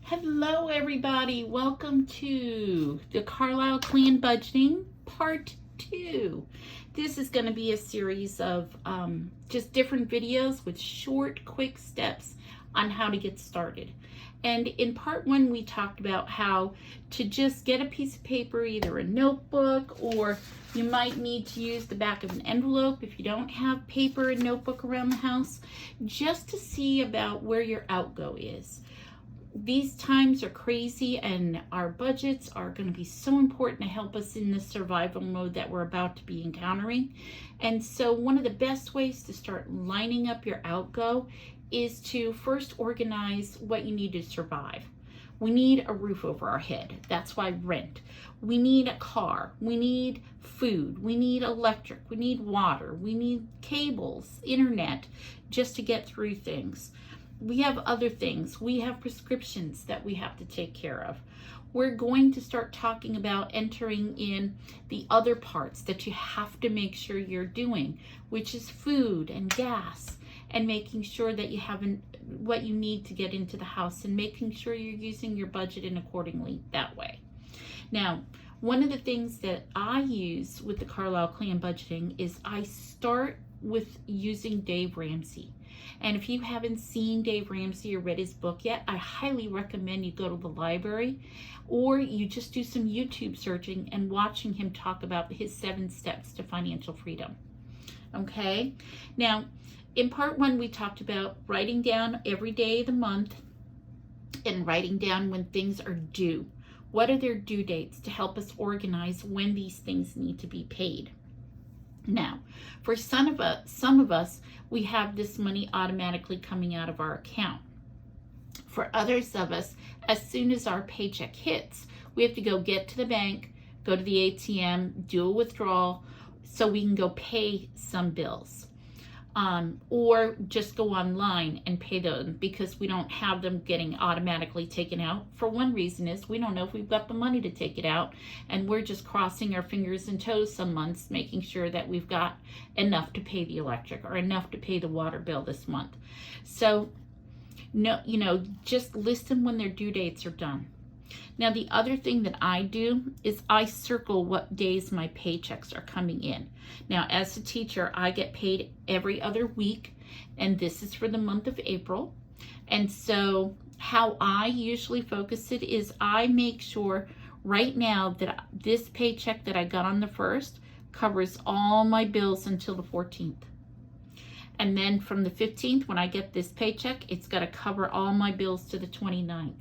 Hello, everybody. Welcome to the Carlisle Clan Budgeting Part 2. This is going to be a series of just different videos with short, quick steps on how to get started. And in Part 1, we talked about how to just get a piece of paper, either a notebook, or you might need to use the back of an envelope if you don't have paper and notebook around the house, just to see about where your outgo is. These times are crazy, and our budgets are going to be so important to help us in the survival mode that we're about to be encountering. And so one of the best ways to start lining up your outgo is to first organize what you need to survive. We need a roof over our head. That's why rent. We need a car. We need food. We need electric. We need water. We need cables, internet, just to get through things. We have other things. We have prescriptions that we have to take care of. We're going to start talking about entering in the other parts that you have to make sure you're doing, which is food and gas, and making sure that you have what you need to get into the house, and making sure you're using your budget in accordingly that way. Now, one of the things that I use with the Carlisle Clan Budgeting is I start with using Dave Ramsey. And if you haven't seen Dave Ramsey or read his book yet, I highly recommend you go to the library, or you just do some YouTube searching and watching him talk about his 7 steps to financial freedom. Okay? Now, in Part 1, we talked about writing down every day of the month and writing down when things are due. What are their due dates to help us organize when these things need to be paid? Now, for some of us, we have this money automatically coming out of our account. For others of us, as soon as our paycheck hits, we have to go get to the bank, go to the ATM, do a withdrawal so we can go pay some bills. Or just go online and pay them because we don't have them getting automatically taken out. For one reason is we don't know if we've got the money to take it out, and we're just crossing our fingers and toes some months, making sure that we've got enough to pay the electric or enough to pay the water bill this month. So, just list them when their due dates are done. Now, the other thing that I do is I circle what days my paychecks are coming in. Now, as a teacher, I get paid every other week, and this is for the month of April. And so how I usually focus it is I make sure right now that this paycheck that I got on the 1st covers all my bills until the 14th. And then from the 15th, when I get this paycheck, it's got to cover all my bills to the 29th.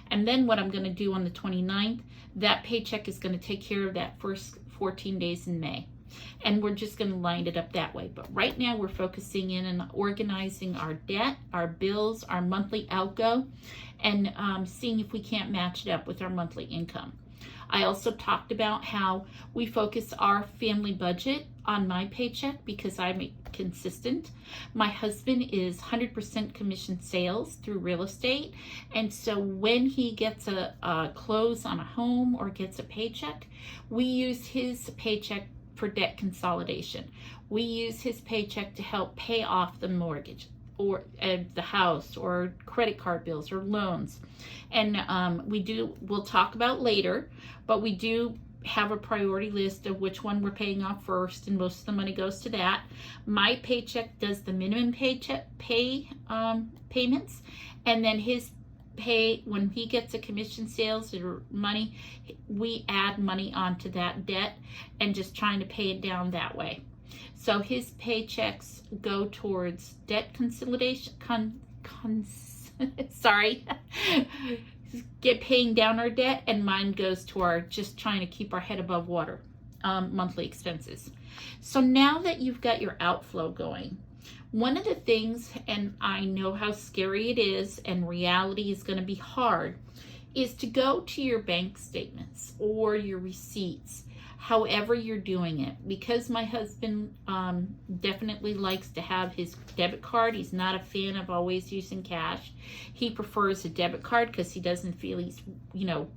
And then what I'm going to do on the 29th, that paycheck is going to take care of that first 14 days in May. And we're just going to line it up that way. But right now we're focusing in on organizing our debt, our bills, our monthly outgo, and seeing if we can't match it up with our monthly income. I also talked about how we focus our family budget on my paycheck because I'm consistent. My husband is 100% commission sales through real estate. And so when he gets a close on a home or gets a paycheck, we use his paycheck for debt consolidation. We use his paycheck to help pay off the mortgage or the house or credit card bills or loans. And we'll talk about later, but we do have a priority list of which one we're paying off first, and most of the money goes to that. My paycheck does the minimum payments, and then his pay, when he gets a commission sales or money, we add money onto that debt and just trying to pay it down that way. So his paychecks go towards debt consolidation, get paying down our debt, and mine goes to our just trying to keep our head above water, monthly expenses. So now that you've got your outflow going, one of the things, and I know how scary it is, and reality is going to be hard, is to go to your bank statements or your receipts, however you're doing it. Because my husband definitely likes to have his debit card. He's not a fan of always using cash. He prefers a debit card because he doesn't feel he's,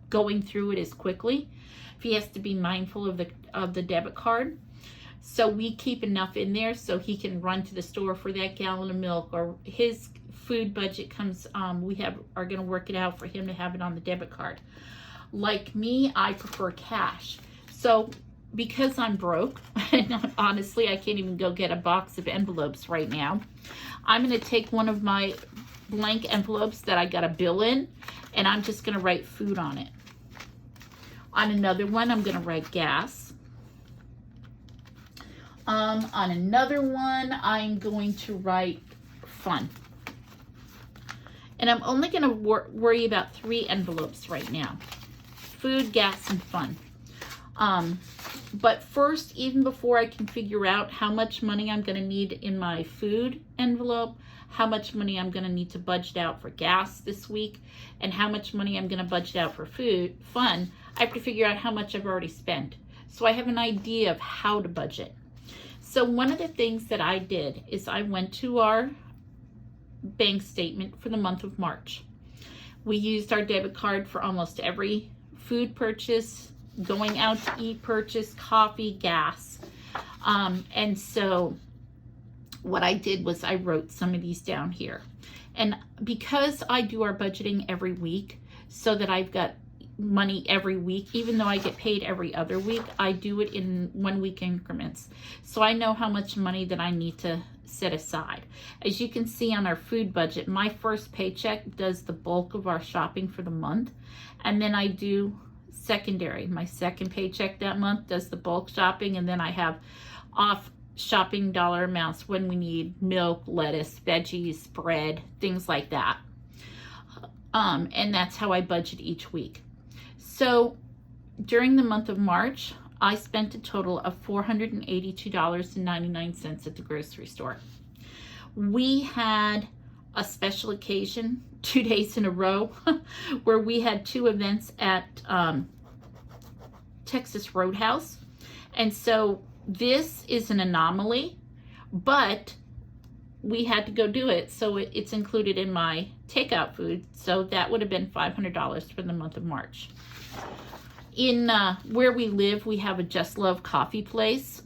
going through it as quickly. If he has to be mindful of the debit card. So we keep enough in there so he can run to the store for that gallon of milk or his food budget comes, are going to work it out for him to have it on the debit card. Like me, I prefer cash. So because I'm broke, and honestly, I can't even go get a box of envelopes right now, I'm going to take one of my blank envelopes that I got a bill in, and I'm just going to write food on it. On another one, I'm going to write gas. On another one, I'm going to write fun. And I'm only going to worry about 3 envelopes right now. Food, gas, and fun. But first, even before I can figure out how much money I'm going to need in my food envelope, how much money I'm going to need to budget out for gas this week, and how much money I'm going to budget out for fun, I have to figure out how much I've already spent. So I have an idea of how to budget. So one of the things that I did is I went to our bank statement for the month of March. We used our debit card for almost every food purchase, going out to eat purchase, coffee, gas. And so what I did was I wrote some of these down here. And because I do our budgeting every week, so that I've got money every week, even though I get paid every other week, I do it in 1 week increments. So I know how much money that I need to set aside. As you can see on our food budget, my first paycheck does the bulk of our shopping for the month. And then I do secondary. My second paycheck that month does the bulk shopping, and then I have off shopping dollar amounts when we need milk, lettuce, veggies, bread, things like that. And that's how I budget each week. So during the month of March, I spent a total of $482.99 at the grocery store. We had a special occasion 2 days in a row where we had 2 events at Texas Roadhouse. And so this is an anomaly, but we had to go do it. So it's included in my takeout food. So that would have been $500 for the month of March. In where we live, we have a Just Love coffee place.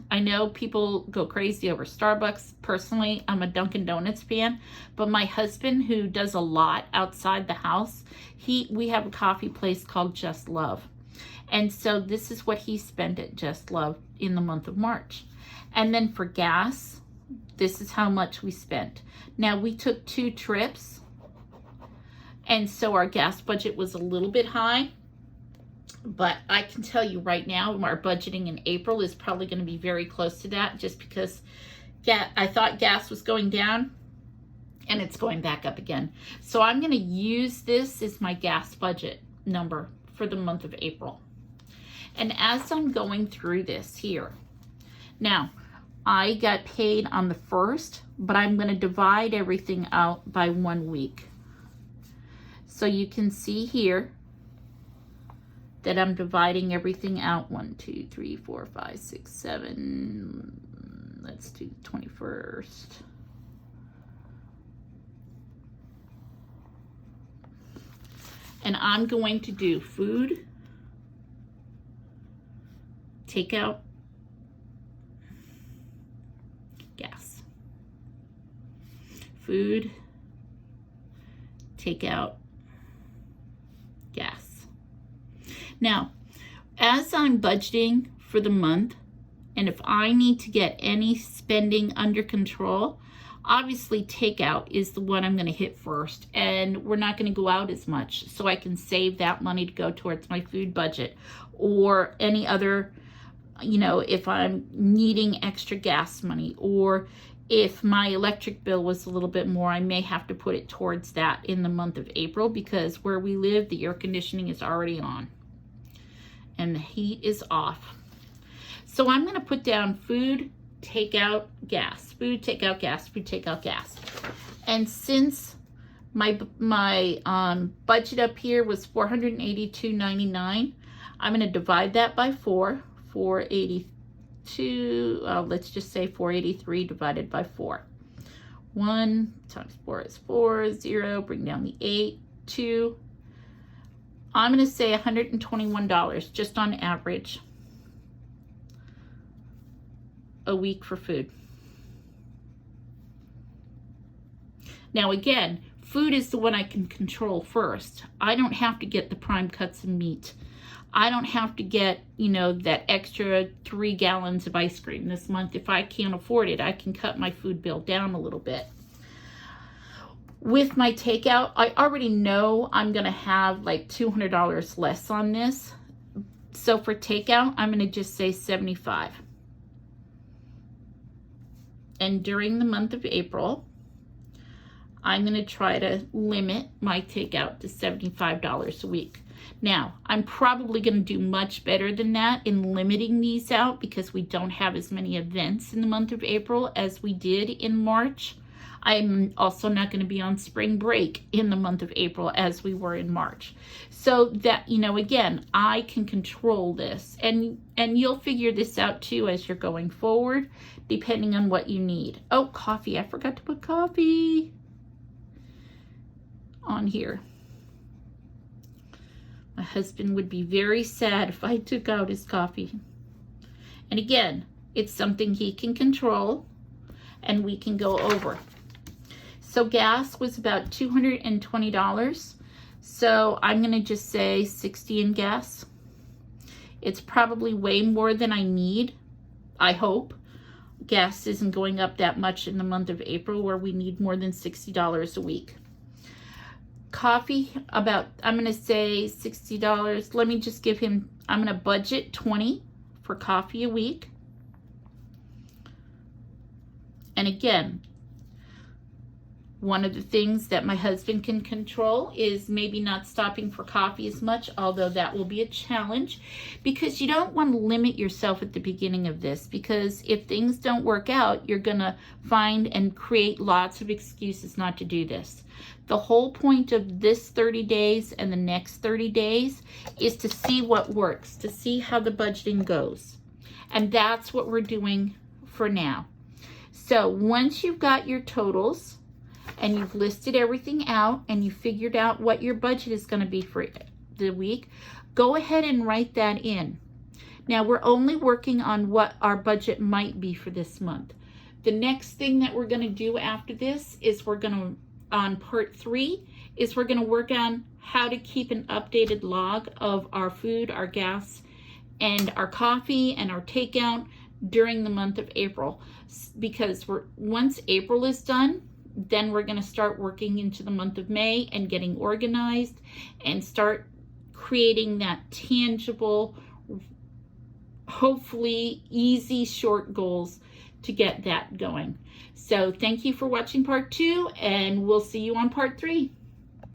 I know people go crazy over Starbucks. Personally, I'm a Dunkin' Donuts fan, but my husband, who does a lot outside the house, we have a coffee place called Just Love. And so this is what he spent at Just Love in the month of March. And then for gas, this is how much we spent. Now, we took 2 trips, and so our gas budget was a little bit high. But I can tell you right now, our budgeting in April is probably going to be very close to that, just because I thought gas was going down and it's going back up again. So I'm going to use this as my gas budget number for the month of April. And as I'm going through this here, now I got paid on the 1st, but I'm going to divide everything out by 1 week. So you can see here that I'm dividing everything out. 1, 2, 3, 4, 5, 6, 7. Let's do the 21st. And I'm going to do food, takeout, gas. Food, takeout, gas. Now, as I'm budgeting for the month, and if I need to get any spending under control, obviously takeout is the one I'm going to hit first, and we're not going to go out as much, so I can save that money to go towards my food budget, or any other, if I'm needing extra gas money, or if my electric bill was a little bit more, I may have to put it towards that in the month of April, because where we live, the air conditioning is already on and the heat is off. So I'm going to put down food, takeout, gas. Food, takeout, gas. Food, takeout, gas. And since my budget up here was $482.99, I'm going to divide that by 4. 482, let's just say 483 divided by 4. 1 times 4 is 4, 0, bring down the 8, 2. I'm going to say $121 just on average a week for food. Now again, food is the one I can control first. I don't have to get the prime cuts of meat. I don't have to get, you know, that extra 3 gallons of ice cream this month. If I can't afford it, I can cut my food bill down a little bit. With my takeout, I already know I'm going to have like $200 less on this. So for takeout, I'm going to just say $75. And during the month of April, I'm going to try to limit my takeout to $75 a week. Now, I'm probably going to do much better than that in limiting these out because we don't have as many events in the month of April as we did in March. I'm also not going to be on spring break in the month of April as we were in March. So that, you know, again, I can control this. And you'll figure this out too as you're going forward, depending on what you need. Oh, coffee. I forgot to put coffee on here. My husband would be very sad if I took out his coffee. And again, it's something he can control and we can go over. So gas was about $220. So I'm going to just say $60 in gas. It's probably way more than I need, I hope. Gas isn't going up that much in the month of April where we need more than $60 a week. Coffee, about, I'm going to say $60. Let me just give him, I'm going to budget $20 for coffee a week. And again, one of the things that my husband can control is maybe not stopping for coffee as much, although that will be a challenge because you don't want to limit yourself at the beginning of this, because if things don't work out, you're going to find and create lots of excuses not to do this. The whole point of this 30 days and the next 30 days is to see what works, to see how the budgeting goes. And that's what we're doing for now. So once you've got your totals, and you've listed everything out and you figured out what your budget is going to be for the week, go ahead and write that in. Now we're only working on what our budget might be for this month. The next thing that we're going to do after this is we're going to, on part 3, is we're going to work on how to keep an updated log of our food, our gas, and our coffee and our takeout during the month of April. Because once April is done, then we're going to start working into the month of May and getting organized and start creating that tangible, hopefully easy, short goals to get that going. So thank you for watching part 2, and we'll see you on part 3.